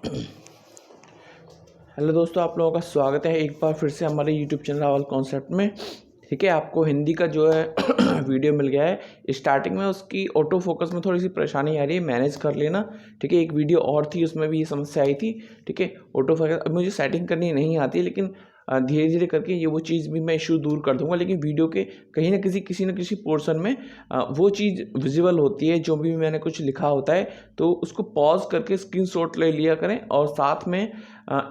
Hello दोस्तों, आप लोगों का स्वागत है एक बार फिर से हमारे यूट्यूब चैनल रावल कॉन्सेप्ट में। ठीक है, आपको हिंदी का जो है वीडियो मिल गया है। स्टार्टिंग में उसकी ऑटो फोकस में थोड़ी सी परेशानी आ रही है, मैनेज कर लेना। ठीक है, एक वीडियो और थी उसमें भी ये समस्या आई थी। ठीक है, ऑटो फोकस अब मुझे सेटिंग करनी नहीं आती, लेकिन धीरे धीरे करके ये वो चीज़ भी मैं इशू दूर कर दूंगा। लेकिन वीडियो के कहीं ना किसी पोर्शन में वो चीज़ विजिबल होती है, जो भी मैंने कुछ लिखा होता है, तो उसको पॉज करके स्क्रीनशॉट ले लिया करें। और साथ में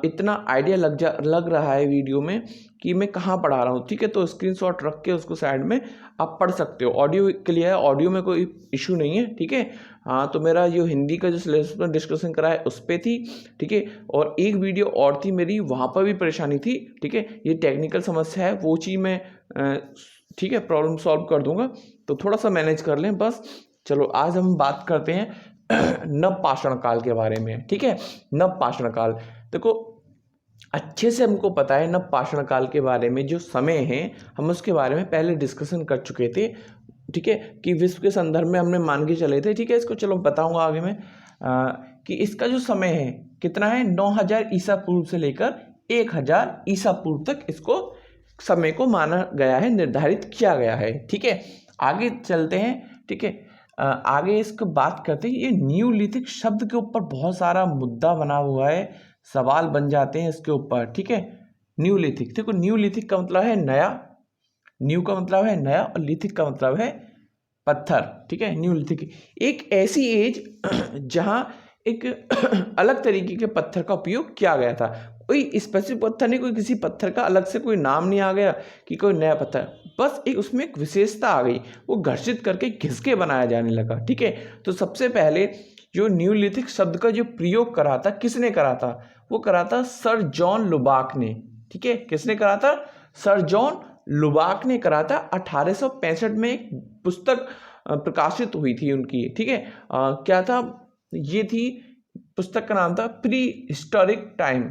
इतना आइडिया लग रहा है वीडियो में कि मैं कहाँ पढ़ा रहा हूँ। ठीक है, तो स्क्रीनशॉट रख के उसको साइड में आप पढ़ सकते हो। ऑडियो क्लियर है, ऑडियो में कोई इशू नहीं है। ठीक है, हाँ, तो मेरा जो हिंदी का जो सिलेबस पर डिस्कशन करा है उस पर थी। ठीक है, और एक वीडियो और थी मेरी, वहाँ पर भी परेशानी थी। ठीक है, ये टेक्निकल समस्या है, वो चीज़ मैं ठीक है प्रॉब्लम सॉल्व कर दूंगा, तो थोड़ा सा मैनेज कर लें बस। चलो आज हम बात करते हैं नवपाषाण काल के बारे में। ठीक है, नवपाषाण काल देखो, अच्छे से हमको पता है नवपाषाण काल के बारे में। जो समय है हम उसके बारे में पहले डिस्कशन कर चुके थे। ठीक है, कि विश्व के संदर्भ में हमने मान के चले थे। ठीक है, इसको चलो बताऊंगा आगे में कि इसका जो समय है कितना है, 9000 ईसा पूर्व से लेकर 1000 ईसा पूर्व तक इसको समय को माना गया है, निर्धारित किया गया है। ठीक है, आगे चलते हैं। ठीक है, आगे इसको बात करते हैं। ये न्यूलिथिक शब्द के ऊपर बहुत सारा मुद्दा बना हुआ है, सवाल बन जाते हैं इसके ऊपर। ठीक है, न्यूलिथिक देखो, न्यूलिथिक का मतलब है नया, न्यू का मतलब है नया और लिथिक का मतलब है पत्थर। ठीक है, न्यूलिथिक एक ऐसी एज जहां एक अलग तरीके के पत्थर का उपयोग किया गया था। कोई स्पेसिफिक पत्थर नहीं, कोई किसी पत्थर का अलग से कोई नाम नहीं आ गया कि कोई नया पत्थर, बस एक उसमें एक विशेषता आ गई, वो घर्षित करके घिस के बनाया जाने लगा। ठीक है, तो सबसे पहले जो न्यूलिथिक शब्द का जो प्रयोग करा था, किसने करा था? वो करा था सर जॉन लुबाक ने। ठीक है, किसने करा था? सर जॉन लुबाक ने करा था। 1865 में एक पुस्तक प्रकाशित हुई थी उनकी। ठीक है, क्या था ये? थी पुस्तक का नाम था pre historic time.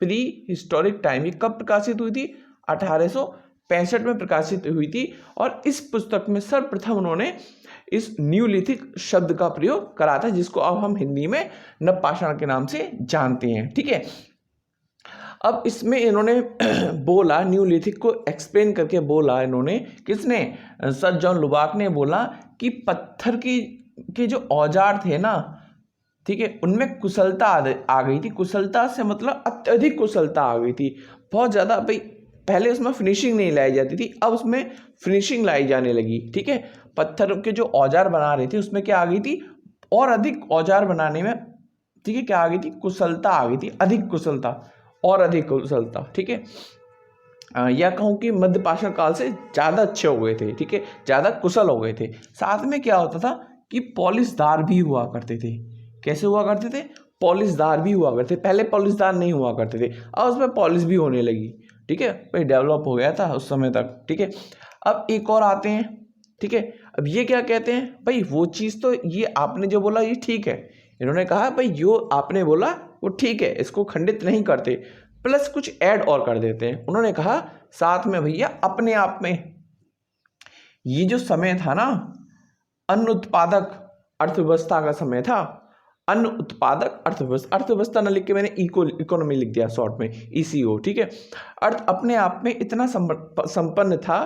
Pre historic time ये कब प्रकाशित हुई थी? 1865 में प्रकाशित हुई थी। और इस पुस्तक में सर्वप्रथम उन्होंने इस न्यूलिथिक शब्द का प्रयोग करा था, जिसको अब हम हिंदी में नवपाषाण के नाम से जानते हैं। ठीक है, अब इसमें इन्होंने बोला, न्यूलिथिक को एक्सप्लेन करके बोला इन्होंने, किसने? सर जॉन लुबाक ने बोला कि पत्थर की के जो औजार थे ना, ठीक है, उनमें कुशलता आ गई थी। कुशलता से मतलब अत्यधिक कुशलता आ गई थी, बहुत ज़्यादा। भाई पहले उसमें फिनिशिंग नहीं लाई जाती थी, अब उसमें फिनिशिंग लाई जाने लगी। ठीक है, पत्थर के जो औजार बना रहे थे उसमें क्या आ गई थी? और अधिक औजार बनाने में, ठीक है, क्या आ गई थी? कुशलता आ गई थी, अधिक कुशलता और अधिक कुशलता। ठीक है, या कहूँ कि मध्यपाषाण काल से ज़्यादा अच्छे हो गए थे। ठीक है, ज़्यादा कुशल हो गए थे। साथ में क्या होता था कि पॉलिशदार भी हुआ करते थे। कैसे हुआ करते थे? पॉलिशदार भी हुआ करते थे। पहले पॉलिशदार नहीं हुआ करते थे, अब उसमें पॉलिश भी होने लगी। ठीक है, भाई डेवलप हो गया था उस समय तक। ठीक है, अब एक और आते हैं। ठीक है, अब ये क्या कहते हैं? भाई वो चीज़ तो ये आपने जो बोला ये ठीक है। इन्होंने कहा भाई जो आपने बोला वो ठीक है, इसको खंडित नहीं करते, प्लस कुछ ऐड और कर देते हैं। उन्होंने कहा साथ में भैया अपने आप में ये जो समय था ना, अन्न उत्पादक अर्थव्यवस्था का समय था। अन्न उत्पादक अर्थव्यवस्था, अर्थव्यवस्था न लिख के मैंने इकोनॉमी लिख दिया शॉर्ट में, ईसीओ। ठीक है, अर्थ अपने आप में इतना संपन्न था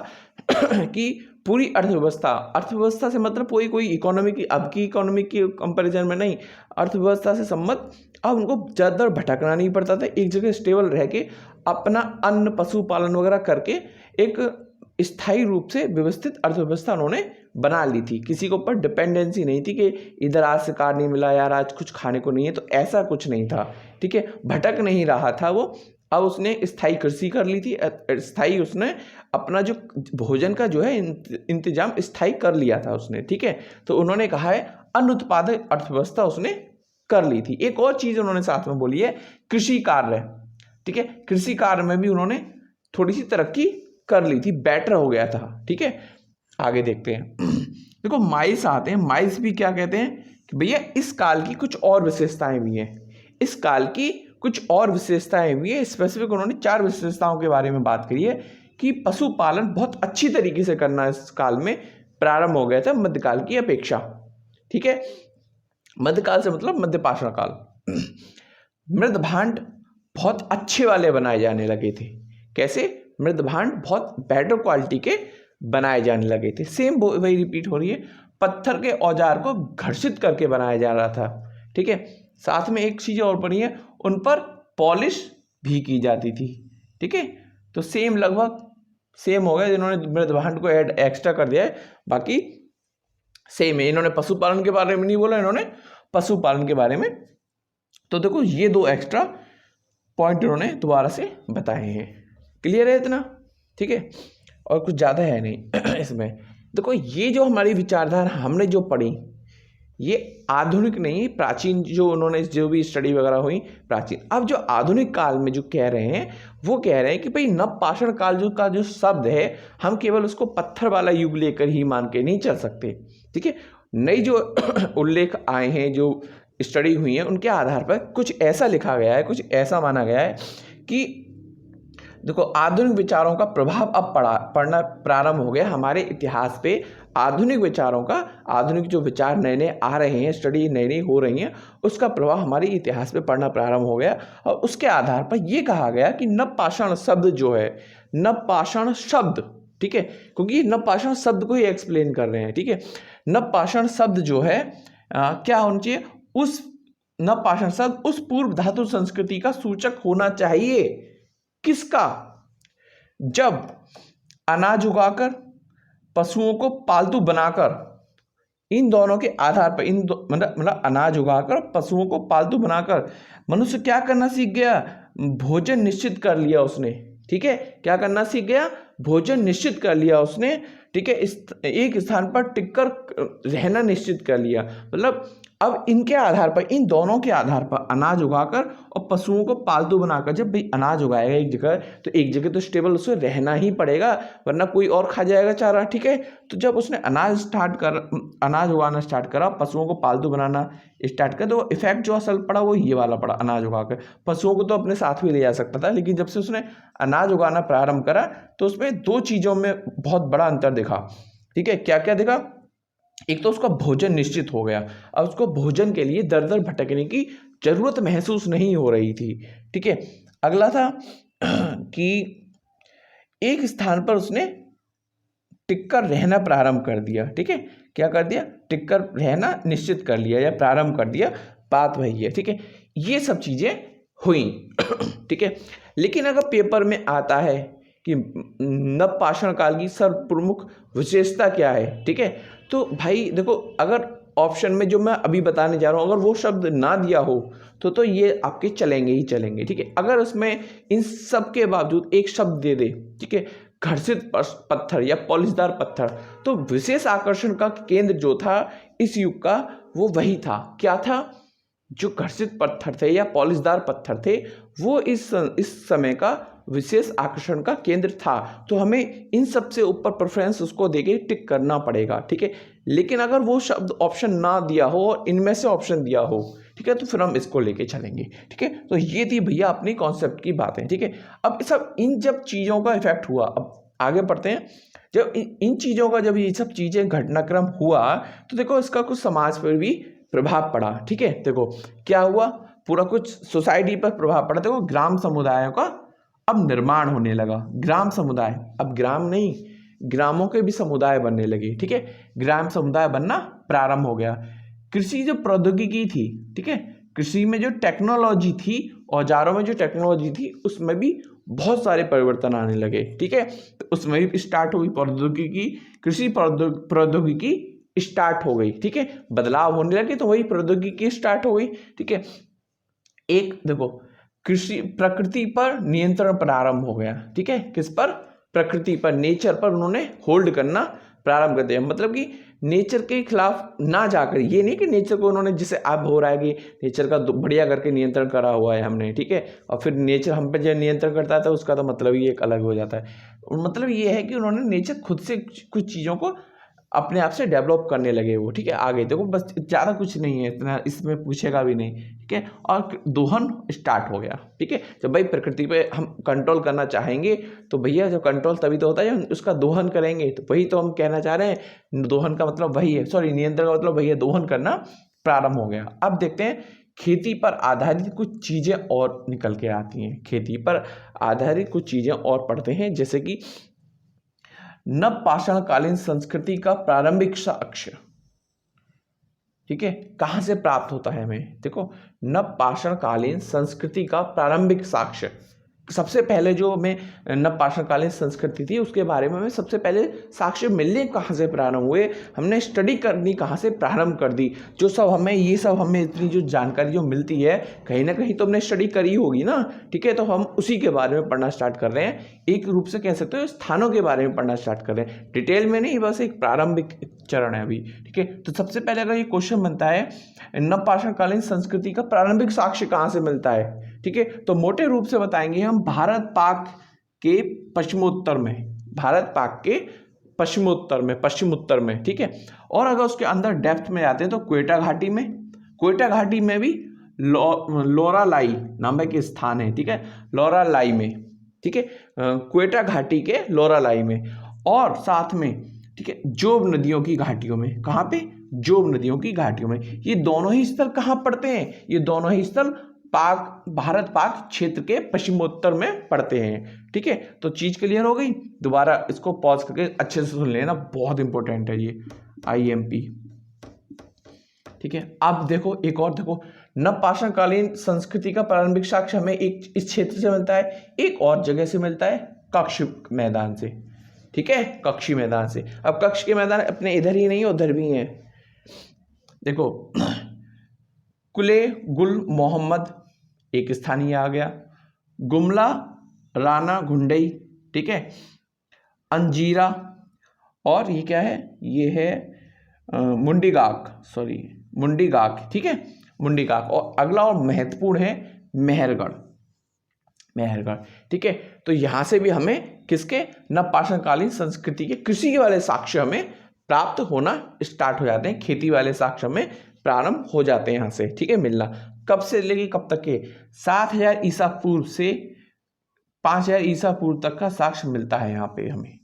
कि पूरी अर्थव्यवस्था, अर्थव्यवस्था से मतलब कोई इकोनॉमी की, अब की इकोनॉमी की कंपैरिजन में नहीं, अर्थव्यवस्था से संबंध। अब उनको ज़्यादातर भटकना नहीं पड़ता था, एक जगह स्टेबल रह के अपना अन्न पशुपालन वगैरह करके एक स्थायी रूप से व्यवस्थित अर्थव्यवस्था उन्होंने बना ली थी। किसी के ऊपर डिपेंडेंसी नहीं थी कि इधर आज शिकार नहीं मिला, यार आज कुछ खाने को नहीं है, तो ऐसा कुछ नहीं था। ठीक है, भटक नहीं रहा था वो। अब उसने स्थायी कृषि कर ली थी, स्थायी उसने अपना जो भोजन का जो है इंतजाम स्थायी कर लिया था उसने। ठीक है, तो उन्होंने कहा है अन्न उत्पादक अर्थव्यवस्था उसने कर ली थी। एक और चीज उन्होंने साथ में बोली है, कृषि कार्य। ठीक है, कृषि कार्य में भी उन्होंने थोड़ी सी तरक्की कर ली थी, बेटर हो गया था। ठीक है, आगे देखते हैं। देखो माइल्स आते हैं, माइल्स भी क्या कहते हैं कि भैया इस काल की कुछ और विशेषताएं भी हैं, इस काल की कुछ और विशेषताएं भी है। स्पेसिफिक उन्होंने 4 विशेषताओं के बारे में बात करी है कि पशुपालन बहुत अच्छी तरीके से करना इस काल में प्रारंभ हो गया था मध्यकाल की अपेक्षा। ठीक है, मध्यकाल से मतलब मध्यपाषाण काल। मृद भांड बहुत अच्छे वाले बनाए जाने लगे थे। कैसे? मृद भांड बहुत बेटर क्वालिटी के बनाए जाने लगे थे। सेम वही रिपीट हो रही है, पत्थर के औजार को घर्षित करके बनाया जा रहा था। ठीक है, साथ में एक चीज और बनी है, उन पर पॉलिश भी की जाती थी। ठीक है, तो सेम लगभग सेम हो गया, जिन्होंने मृद भांड को ऐड एक्स्ट्रा कर दिया है, बाकी सेम है। इन्होंने पशुपालन के बारे में नहीं बोला, इन्होंने पशुपालन के बारे में। तो देखो ये दो एक्स्ट्रा पॉइंट इन्होंने दोबारा से बताए हैं। क्लियर है इतना? ठीक है, और कुछ ज़्यादा है नहीं इसमें। देखो ये जो हमारी विचारधारा हमने जो पढ़ी, ये आधुनिक नहीं, प्राचीन जो उन्होंने जो भी स्टडी वगैरह हुई प्राचीन। अब जो आधुनिक काल में जो कह रहे हैं, वो कह रहे हैं कि भाई नवपाषाण काल जो शब्द है, हम केवल उसको पत्थर वाला युग लेकर ही मान के नहीं चल सकते। ठीक है, नई जो उल्लेख आए हैं, जो स्टडी हुई है, उनके आधार पर कुछ ऐसा लिखा गया है, कुछ ऐसा माना गया है कि देखो आधुनिक विचारों का प्रभाव अब पड़ना प्रारंभ हो गया हमारे इतिहास पे। आधुनिक विचारों का, आधुनिक जो विचार नए नए आ रहे हैं, स्टडी नई नई हो रही हैं, उसका प्रभाव हमारे इतिहास पे पड़ना प्रारंभ हो गया। और उसके आधार पर यह कहा गया कि नवपाषाण शब्द जो है, नवपाषाण शब्द, ठीक है, क्योंकि नवपाषाण शब्द को ही एक्सप्लेन कर रहे हैं। ठीक है, नवपाषाण शब्द जो है क्या होना चाहिए? उस नवपाषाण शब्द उस पूर्व धातु संस्कृति का सूचक होना चाहिए। किसका? जब अनाज उगाकर, पशुओं को पालतू बनाकर, इन दोनों के आधार पर, मतलब अनाज उगाकर, पशुओं को पालतू बनाकर मनुष्य क्या करना सीख गया? भोजन निश्चित कर लिया उसने। ठीक है, क्या करना सीख गया? भोजन निश्चित कर लिया उसने। ठीक है, एक स्थान पर टिककर रहना निश्चित कर लिया। मतलब अब इनके आधार पर, इन दोनों के आधार पर, अनाज उगाकर और पशुओं को पालतू बनाकर, जब भाई अनाज उगाएगा एक जगह, तो एक जगह तो स्टेबल उसे रहना ही पड़ेगा, वरना कोई और खा जाएगा चारा। ठीक है, तो जब उसने अनाज उगाना स्टार्ट करा, पशुओं को पालतू बनाना स्टार्ट कर, तो इफेक्ट जो असल पड़ा वो ये वाला पड़ा। अनाज उगाकर पशुओं को तो अपने साथ भी ले जा सकता था, लेकिन जब से उसने अनाज उगाना प्रारंभ करा, तो उसमें दो चीज़ों में बहुत बड़ा अंतर दिखा। ठीक है, क्या क्या दिखा? एक तो उसका भोजन निश्चित हो गया, अब उसको भोजन के लिए दर दर भटकने की जरूरत महसूस नहीं हो रही थी। ठीक है, अगला था कि एक स्थान पर उसने टिककर रहना प्रारंभ कर दिया। ठीक है, क्या कर दिया? टिककर रहना निश्चित कर लिया या प्रारंभ कर दिया, बात वही है। ठीक है, ये सब चीजें हुई। ठीक है, लेकिन अगर पेपर में आता है कि नवपाषाण काल की सर्वप्रमुख विशेषता क्या है, ठीक है, तो भाई देखो, अगर ऑप्शन में जो मैं अभी बताने जा रहा हूँ, अगर वो शब्द ना दिया हो तो ये आपके चलेंगे ही चलेंगे। ठीक है, अगर उसमें इन सब के बावजूद एक शब्द दे दे, ठीक है, घर्षित पत्थर या पॉलिशदार पत्थर, तो विशेष आकर्षण का केंद्र जो था इस युग का, वो वही था। क्या था? जो घर्षित पत्थर थे या पॉलिशदार पत्थर थे, वो इस समय का विशेष आकर्षण का केंद्र था। तो हमें इन सब से ऊपर प्रेफरेंस उसको देके टिक करना पड़ेगा। ठीक है, लेकिन अगर वो शब्द ऑप्शन ना दिया हो और इनमें से ऑप्शन दिया हो, ठीक है, तो फिर हम इसको लेके चलेंगे। ठीक है, तो ये थी भैया अपनी कॉन्सेप्ट की बातें। ठीक है, अब सब इन जब चीज़ों का इफेक्ट हुआ, अब आगे बढ़ते हैं। जब इन चीज़ों का, जब ये सब चीज़ें घटनाक्रम हुआ, तो देखो इसका कुछ समाज पर भी प्रभाव पड़ा। ठीक है, देखो क्या हुआ, पूरा कुछ सोसाइटी पर प्रभाव पड़ा। देखो ग्राम समुदायों का अब निर्माण होने लगा। ग्राम समुदाय, अब ग्राम नहीं, ग्रामों के भी समुदाय बनने लगे। ठीक है, ग्राम समुदाय बनना प्रारंभ हो गया। कृषि जो प्रौद्योगिकी थी, ठीक है, कृषि में जो टेक्नोलॉजी थी, औजारों में जो टेक्नोलॉजी थी, उसमें भी बहुत सारे परिवर्तन आने लगे। ठीक है, तो उसमें भी स्टार्ट हुई प्रौद्योगिकी, कृषि प्रौद्योगिकी स्टार्ट हो गई। ठीक है, बदलाव होने लगे, तो वही प्रौद्योगिकी स्टार्ट हो गई। ठीक है, एक देखो कृषि, प्रकृति पर नियंत्रण प्रारंभ हो गया। ठीक है, किस पर? प्रकृति पर, नेचर पर उन्होंने होल्ड करना प्रारंभ कर दिया। मतलब कि नेचर के खिलाफ ना जाकर, ये नहीं कि नेचर को उन्होंने, जिसे अब हो रहा है कि नेचर का बढ़िया करके नियंत्रण करा हुआ है हमने। ठीक है, और फिर नेचर हम पे जो नियंत्रण करता है, तो उसका तो मतलब ही एक अलग हो जाता है। मतलब ये है कि उन्होंने नेचर खुद से कुछ चीज़ों को अपने आप से डेवलप करने लगे वो। ठीक है, आगे देखो, बस ज़्यादा कुछ नहीं है, इतना इसमें पूछेगा भी नहीं। ठीक है, और दोहन स्टार्ट हो गया। ठीक है, जब भाई प्रकृति पे हम कंट्रोल करना चाहेंगे, तो भैया जब कंट्रोल तभी तो होता है जब उसका दोहन करेंगे। तो वही तो हम कहना चाह रहे हैं, दोहन का मतलब वही है, सॉरी, नियंत्रण का मतलब वही है, दोहन करना प्रारंभ हो गया। अब देखते हैं खेती पर आधारित कुछ चीज़ें और निकल के आती हैं, खेती पर आधारित कुछ चीज़ें और पढ़ते हैं, जैसे कि नवपाषाणकालीन संस्कृति का प्रारंभिक साक्ष्य। ठीक है, कहाँ से प्राप्त होता है हमें? देखो, नवपाषाणकालीन संस्कृति का प्रारंभिक साक्ष्य, सबसे पहले जो हमें नवपाषाणकालीन संस्कृति थी उसके बारे में हमें सबसे पहले साक्ष्य मिलने कहाँ से प्रारंभ हुए, हमने स्टडी करनी कहाँ से प्रारंभ कर दी। जो सब हमें ये सब हमें इतनी जो जानकारी जो मिलती है कहीं ना कहीं तो हमने स्टडी करी होगी ना। ठीक है, तो हम उसी के बारे में पढ़ना स्टार्ट कर रहे हैं, एक रूप से कह सकते हो स्थानों के बारे में पढ़ना स्टार्ट कर रहे हैं, डिटेल में नहीं, बस एक प्रारंभिक चरण है अभी। ठीक है, तो सबसे पहले अगर ये क्वेश्चन बनता है नवपाषाणकालीन संस्कृति का प्रारंभिक साक्ष्य कहाँ से मिलता है, ठीक है, तो मोटे रूप से बताएंगे हम भारत पाक के पश्चिमोत्तर में, भारत पाक के पश्चिमोत्तर में। ठीक है, और अगर उसके अंदर डेप्थ में जाते हैं तो क्वेटा घाटी में भी लोरालाई नाम के स्थान है। ठीक है, लोरालाई में, ठीक है, क्वेटा घाटी के लोरालाई में, और साथ में ठीक है जोब नदियों की घाटियों में। कहाँ पे? जोब नदियों की घाटियों में। ये दोनों ही स्थल कहाँ पड़ते हैं? ये दोनों ही स्थल भारत पाक क्षेत्र के पश्चिमोत्तर में पड़ते हैं। ठीक है, तो चीज क्लियर हो गई। दोबारा इसको पॉज करके अच्छे से सुन लेना, बहुत इंपॉर्टेंट है ये IMP। ठीक है, अब देखो एक और देखो, नवपाषाणकालीन संस्कृति का प्रारंभिक साक्ष्य हमें एक इस क्षेत्र से मिलता है, एक और जगह से मिलता है, कक्ष मैदान से। ठीक है, कक्षी मैदान से। अब कक्ष के मैदान अपने इधर ही नहीं उधर भी हैं। देखो, कुले गुल मोहम्मद एक स्थानीय आ गया, गुमला राना घुंडई, ठीक है, अंजीरा, और ये क्या है? ये है मुंडीगाक, ठीक है, मुंडीगाक। और अगला और महत्वपूर्ण है मेहरगढ़। ठीक है, तो यहां से भी हमें किसके? नवपाषाणकालीन संस्कृति के कृषि वाले साक्ष्य हमें प्राप्त होना स्टार्ट हो जाते हैं, खेती वाले साक्ष्य में प्रारंभ हो जाते हैं यहाँ से। ठीक है, मिलना कब से लेके कब तक के? 7000 ईसा पूर्व से 5000 ईसा पूर्व तक का साक्ष्य मिलता है यहाँ पे हमें।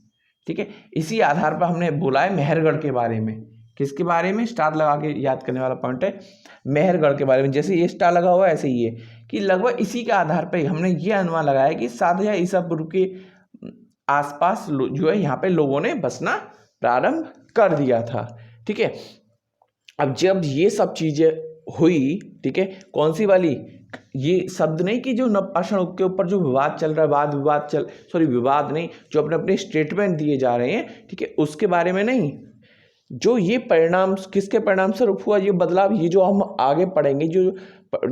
ठीक है, इसी आधार पर हमने बोला है मेहरगढ़ के बारे में। किसके बारे में? स्टार लगा के याद करने वाला पॉइंट है, मेहरगढ़ के बारे में। जैसे ये स्टार लगा हुआ है ऐसे ही है कि लगभग इसी के आधार पर हमने ये अनुमान लगाया कि 7000 ईसा पूर्व के आसपास जो है यहाँ पे लोगों ने बसना प्रारंभ कर दिया था। ठीक है, अब जब ये सब चीजें हुई, ठीक है, कौन सी वाली? ये शब्द नहीं कि जो नवपाषाण के ऊपर जो विवाद चल रहा है, विवाद नहीं, जो अपने अपने स्टेटमेंट दिए जा रहे हैं, ठीक है, उसके बारे में नहीं, जो ये परिणाम किसके परिणाम स्वरूप हुआ ये बदलाव, ये जो हम आगे पढ़ेंगे, जो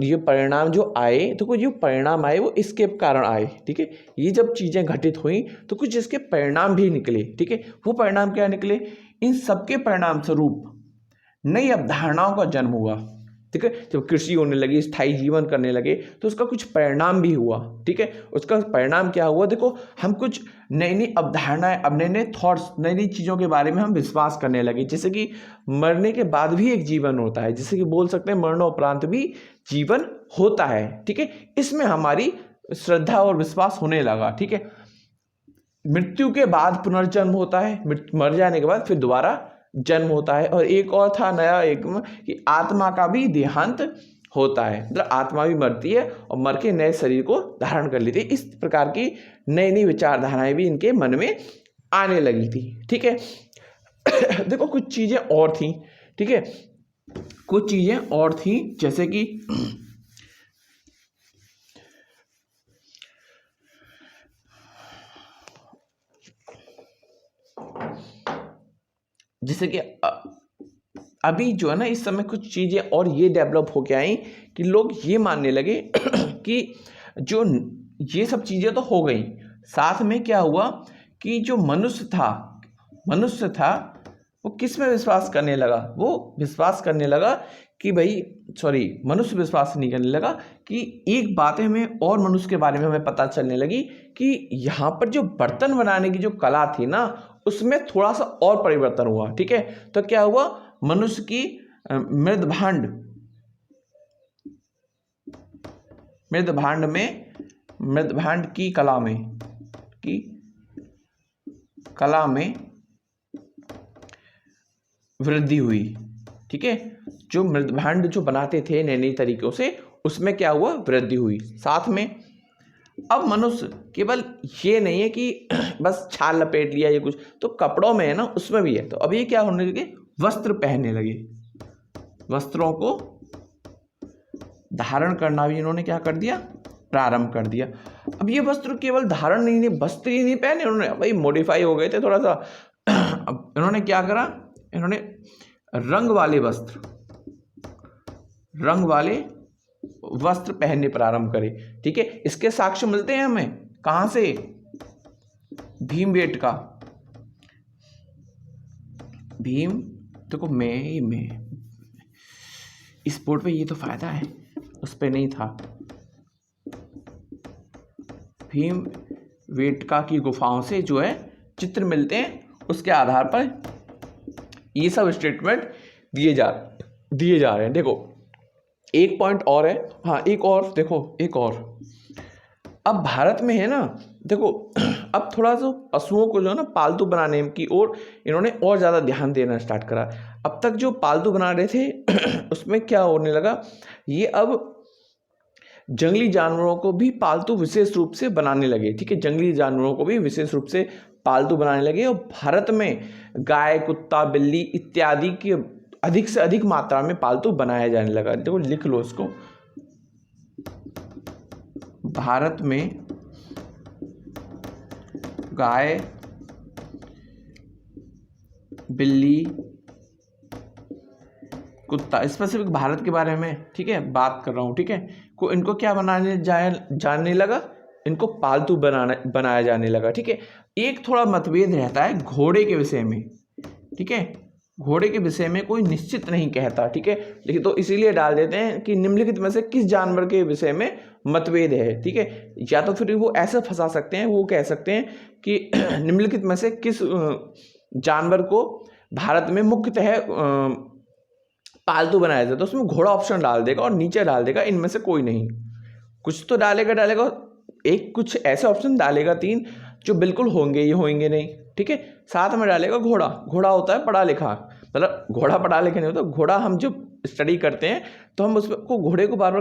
ये परिणाम जो आए, तो कुछ जो परिणाम आए वो इसके कारण आए। ठीक है, ये जब चीजें घटित हुई तो कुछ इसके परिणाम भी निकले। ठीक है, वो परिणाम क्या निकले? इन सबके परिणाम स्वरूप नई अवधारणाओं का जन्म हुआ। ठीक है, जब कृषि होने लगी, स्थायी जीवन करने लगे, तो उसका कुछ परिणाम भी हुआ। ठीक है, उसका परिणाम क्या हुआ? देखो, हम कुछ नई नई अवधारणाएं, अब नए नए थॉट्स, नई नई चीज़ों के बारे में हम विश्वास करने लगे, जैसे कि मरने के बाद भी एक जीवन होता है, जैसे कि बोल सकते हैं मरणोपरांत भी जीवन होता है। ठीक है, इसमें हमारी श्रद्धा और विश्वास होने लगा। ठीक है, मृत्यु के बाद पुनर्जन्म होता है, मर जाने के बाद फिर दोबारा जन्म होता है। और एक और था नया एक कि आत्मा का भी देहांत होता है, मतलब आत्मा भी मरती है और मर के नए शरीर को धारण कर लेती है। इस प्रकार की नई नई विचारधाराएं भी इनके मन में आने लगी थी। ठीक है, देखो कुछ चीजें और थी। ठीक है, कुछ चीजें और थी, जैसे कि अभी जो है ना, इस समय कुछ चीजें और ये डेवलप हो के आई कि लोग ये मानने लगे कि जो ये सब चीजें तो हो गई, साथ में क्या हुआ कि जो मनुष्य था वो किस में विश्वास करने लगा? वो विश्वास करने लगा कि मनुष्य विश्वास नहीं करने लगा कि एक बात हमें और मनुष्य के बारे में हमें पता चलने लगी कि यहाँ पर जो बर्तन बनाने की जो कला थी ना, उसमें थोड़ा सा और परिवर्तन हुआ। ठीक है, तो क्या हुआ? मनुष्य की मृदभांड की कला में वृद्धि हुई। ठीक है, जो मृदभांड जो बनाते थे नए नए तरीकों से, उसमें क्या हुआ, वृद्धि हुई। साथ में अब मनुष्य केवल ये नहीं है कि बस छाल लपेट लिया ये कुछ, तो कपड़ों में है ना, उसमें भी है। तो अब ये क्या होने लगे, वस्त्र पहनने लगे, वस्त्रों को धारण करना भी इन्होंने क्या कर दिया, प्रारंभ कर दिया। अब ये वस्त्र केवल धारण नहीं, वस्त्र ही नहीं पहने इन्होंने, भाई मॉडिफाई हो गए थे थोड़ा सा। अब इन्होंने क्या करा, इन्होंने रंग वाले वस्त्र पहनने प्रारंभ करे। ठीक है, इसके साक्ष्य मिलते हैं हमें कहां से, भीमबेटका। भीम देखो मैं इस बोर्ड पे ये तो फायदा है, उस पे नहीं था। भीमबेटका की गुफाओं से जो है चित्र मिलते हैं, उसके आधार पर ये सब स्टेटमेंट दिए जा रहे हैं। देखो एक पॉइंट और है, हाँ एक और देखो, एक और अब भारत में है ना, देखो अब थोड़ा सा पशुओं को जो है ना पालतू बनाने की ओर इन्होंने और ज़्यादा ध्यान देना स्टार्ट करा। अब तक जो पालतू बना रहे थे उसमें क्या होने लगा, ये अब जंगली जानवरों को भी पालतू विशेष रूप से बनाने लगे। ठीक है, जंगली जानवरों को भी विशेष रूप से पालतू बनाने लगे, और भारत में गाय, कुत्ता, बिल्ली इत्यादि की अधिक से अधिक मात्रा में पालतू बनाया जाने लगा। देखो लिख लो इसको, भारत में गाय, बिल्ली, कुत्ता, स्पेसिफिक भारत के बारे में, ठीक है, बात कर रहा हूँ। ठीक है, को इनको क्या जानने लगा, इनको पालतू बनाया जाने लगा। ठीक है, एक थोड़ा मतभेद रहता है घोड़े के विषय में। ठीक है, घोड़े के विषय में कोई निश्चित नहीं कहता। ठीक है, लेकिन तो इसीलिए डाल देते हैं कि निम्नलिखित में से किस जानवर के विषय में मतभेद है। ठीक है, या तो फिर वो ऐसे फंसा सकते हैं, वो कह सकते हैं कि निम्नलिखित में से किस जानवर को भारत में मुख्यतः पालतू बनाया जाता है, तो उसमें घोड़ा ऑप्शन डाल देगा और नीचे डाल देगा इनमें से कोई नहीं। कुछ तो डालेगा, एक कुछ ऐसे ऑप्शन डालेगा 3 जो बिल्कुल होंगे ही होंगे नहीं। ठीक है, साथ में डालेगा घोड़ा होता है पढ़ा लिखा, मतलब घोड़ा पढ़ा लिखा नहीं होता। घोड़ा हम जब स्टडी करते हैं तो हम उसको घोड़े को बार बार